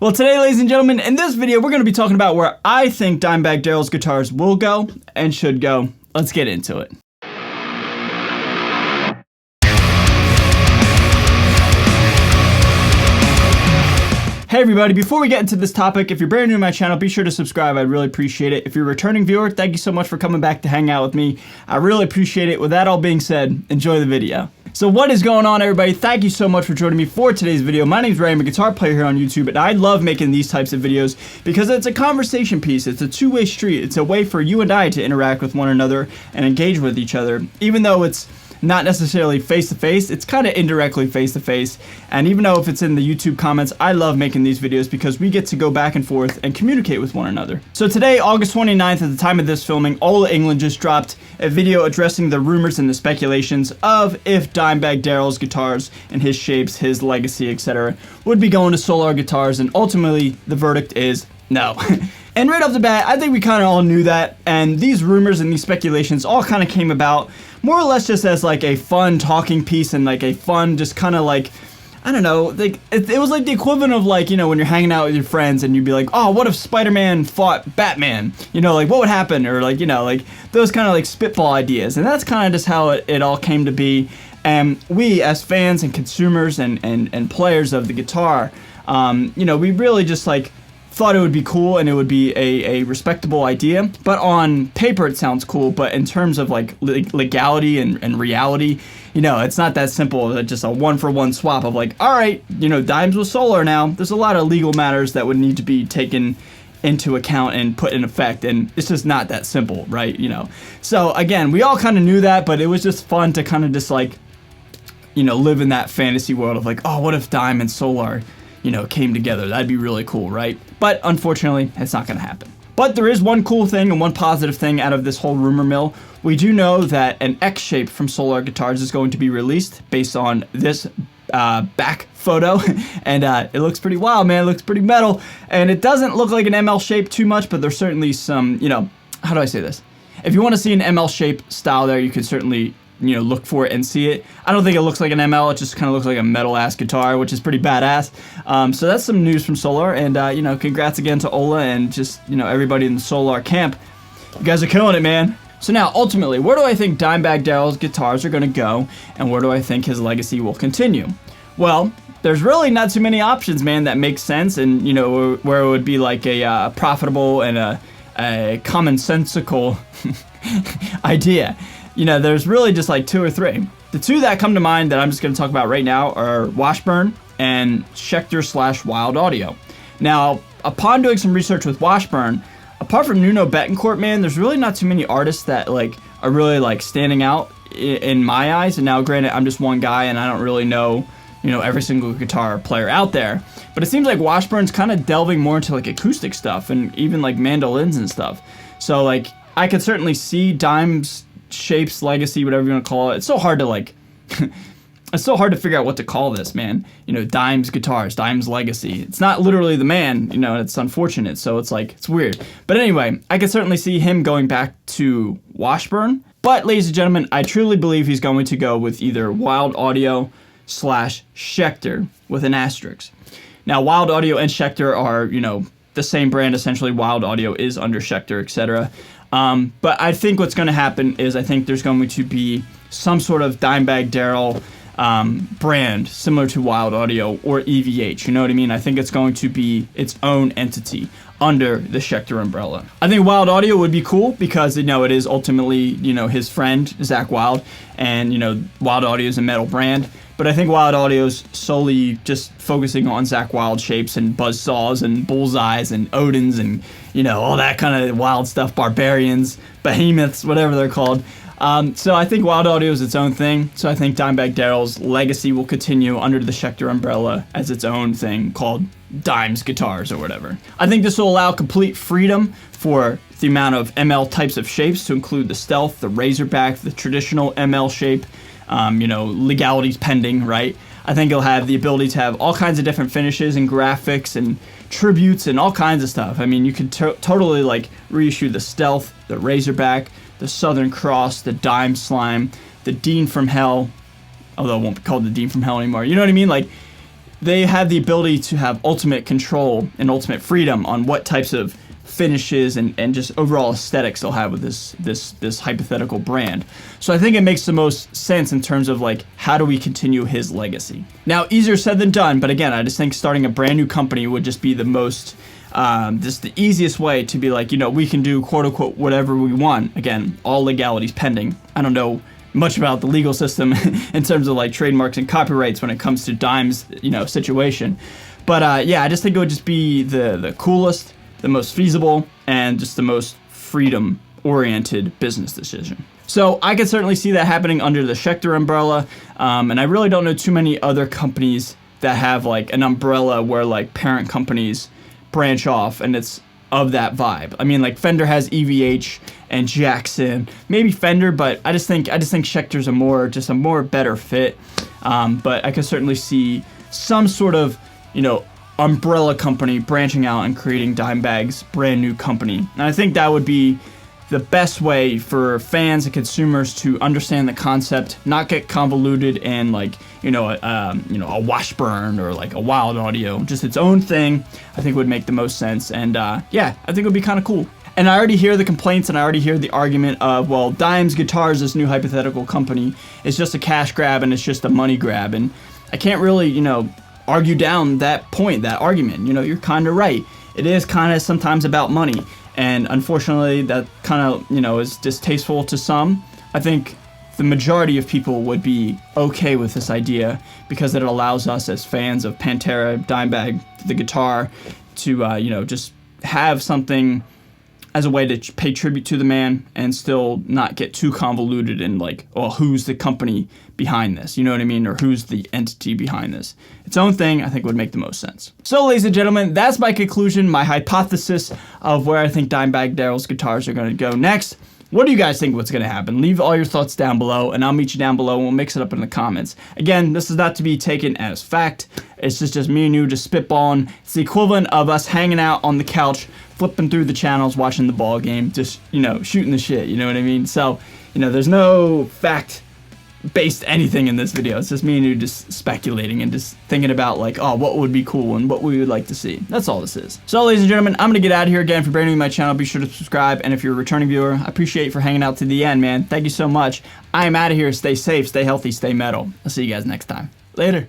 Well, today, ladies and gentlemen, in this video, we're going to be talking about where I think Dimebag Darrell's guitars will go and should go. Let's get into it. Hey everybody, before we get into this topic, if you're brand new to my channel, be sure to subscribe. I'd really appreciate it. If you're a returning viewer, thank you so much for coming back to hang out with me. I really appreciate it. With that all being said, enjoy the video. So what is going on, everybody? Thank you so much for joining me for today's video. My name's Ray. I'm a guitar player here on YouTube, and I love making these types of videos because it's a conversation piece. It's a two-way street. It's a way for you and I to interact with one another and engage with each other. Even though it's not necessarily face-to-face, it's kind of indirectly face-to-face. And even though if it's in the YouTube comments, I love making these videos because we get to go back and forth and communicate with one another. So today, August 29th, at the time of this filming, All England just dropped a video addressing the rumors and the speculations of if Dimebag Darrell's guitars and his shapes, his legacy, etc. would be going to Solar Guitars, and ultimately the verdict is no. And right off the bat, I think we kind of all knew that, and these rumors and these speculations all kind of came about more or less just as like a fun talking piece and like a fun just kind of like, I don't know, like it was like the equivalent of like, you know, when you're hanging out with your friends and you'd be like, oh, what if Spider-Man fought Batman? You know, like what would happen? Or like, you know, like those kind of like spitball ideas. And that's kind of just how it all came to be. And we as fans and consumers and players of the guitar, you know, we really just like thought it would be cool and it would be a respectable idea, but on paper it sounds cool, but in terms of like legality and reality, you know, it's not that simple. Just a one-for-one swap of like, all right, you know, Dimes with Solar now. There's a lot of legal matters that would need to be taken into account and put in effect, and it's just not that simple, right? You know, so again, we all kind of knew that, but it was just fun to kind of just like, you know, live in that fantasy world of like, oh, what if Dime and Solar, you know, came together? That'd be really cool, right? But unfortunately, it's not going to happen. But there is one cool thing and one positive thing out of this whole rumor mill. We do know that an X shape from Solar Guitars is going to be released based on this back photo, and it looks pretty wild, man. It looks pretty metal, and it doesn't look like an ML shape too much, but there's certainly some, you know, how do I say this? If you want to see an ML shape style there, you can certainly, you know, look for it and see it. I don't think it looks like an ML. It just kind of looks like a metal-ass guitar, which is pretty badass. So that's some news from Solar, and you know, congrats again to Ola and just, you know, everybody in the Solar camp. You guys are killing it, man. So now, ultimately, where do I think Dimebag Darrell's guitars are going to go, and where do I think his legacy will continue? Well, there's really not too many options, man, that make sense, and you know, where it would be like a profitable and a commonsensical idea. You know, there's really just like two or three. The two that come to mind that I'm just going to talk about right now are Washburn and Schecter/Wild Audio. Now, upon doing some research with Washburn, apart from Nuno Bettencourt, man, there's really not too many artists that like are really like standing out in my eyes. And now, granted, I'm just one guy and I don't really know, you know, every single guitar player out there. But it seems like Washburn's kind of delving more into like acoustic stuff and even like mandolins and stuff. So like I could certainly see Dime's shapes, legacy, whatever you want to call it. It's so hard to like it's so hard to figure out what to call this, man. You know, Dime's guitars, Dime's legacy. It's not literally the man, you know, and it's unfortunate, so it's like, it's weird. But anyway, I could certainly see him going back to Washburn. But ladies and gentlemen, I truly believe he's going to go with either Wild Audio / Schecter with an asterisk. Now, Wild Audio and Schecter are, you know, the same brand essentially. Wild Audio is under Schecter, etc. But I think what's going to happen is I think there's going to be some sort of Dimebag Darrell brand similar to Wild Audio or EVH. You know what I mean? I think it's going to be its own entity under the Schecter umbrella. I think Wild Audio would be cool because, you know, it is ultimately, you know, his friend, Zakk Wylde, and, you know, Wild Audio is a metal brand. But I think Wild Audio's solely just focusing on Zakk Wylde shapes and buzzsaws and bullseyes and Odins and, you know, all that kind of wild stuff, barbarians, behemoths, whatever they're called. So I think Wild Audio is its own thing. So I think Dimebag Darrell's legacy will continue under the Schecter umbrella as its own thing called Dimes Guitars or whatever. I think this will allow complete freedom for the amount of ML types of shapes to include the Stealth, the Razorback, the traditional ML shape. You know, legalities pending, right? I think it'll have the ability to have all kinds of different finishes and graphics and tributes and all kinds of stuff. I mean, you could totally like reissue the Stealth, the Razorback, the Southern Cross, the Dime Slime, the Dean from Hell, although it won't be called the Dean from Hell anymore. You know what I mean? Like, they have the ability to have ultimate control and ultimate freedom on what types of finishes and just overall aesthetics they'll have with this hypothetical brand. So I think it makes the most sense in terms of like, how do we continue his legacy? Now, easier said than done, but again, I just think starting a brand new company would just be the most, just the easiest way to be like, you know, we can do quote unquote whatever we want. Again, all legalities pending. I don't know much about the legal system in terms of like trademarks and copyrights when it comes to Dime's, you know, situation. But yeah, I just think it would just be the coolest, the most feasible, and just the most freedom-oriented business decision. So I could certainly see that happening under the Schecter umbrella, and I really don't know too many other companies that have like an umbrella where like parent companies branch off and it's of that vibe. I mean, like Fender has EVH and Jackson, maybe Fender, but I just think Schecter's a more better fit. But I could certainly see some sort of, you know, umbrella company branching out and creating Dimebag's brand new company. And I think that would be the best way for fans and consumers to understand the concept, not get convoluted in like, you know, a Washburn or like a Wild Audio, just its own thing. I think would make the most sense. And yeah, I think it would be kind of cool. And I already hear the complaints and I already hear the argument of, well, Dime's Guitars, this new hypothetical company, is just a cash grab and it's just a money grab. And I can't really, you know, argue down that point, that argument. You know, you're kind of right. It is kind of sometimes about money. And unfortunately, that kind of, you know, is distasteful to some. I think the majority of people would be okay with this idea because it allows us as fans of Pantera, Dimebag, the guitar, to, you know, just have something as a way to pay tribute to the man and still not get too convoluted in like, oh, who's the company behind this? You know what I mean? Or who's the entity behind this? Its own thing, I think, would make the most sense. So, ladies and gentlemen, that's my conclusion, my hypothesis of where I think Dimebag Darrell's guitars are going to go next. What do you guys think what's going to happen? Leave all your thoughts down below, and I'll meet you down below, and we'll mix it up in the comments. Again, this is not to be taken as fact. It's just me and you just spitballing. It's the equivalent of us hanging out on the couch, flipping through the channels, watching the ball game, just, you know, shooting the shit, you know what I mean? So, you know, there's no fact-based anything in this video. It's just me and you just speculating and just thinking about, like, oh, what would be cool and what we would like to see. That's all this is. So, ladies and gentlemen, I'm going to get out of here again. If you're brand new to my channel, be sure to subscribe. And if you're a returning viewer, I appreciate you for hanging out to the end, man. Thank you so much. I am out of here. Stay safe, stay healthy, stay metal. I'll see you guys next time. Later.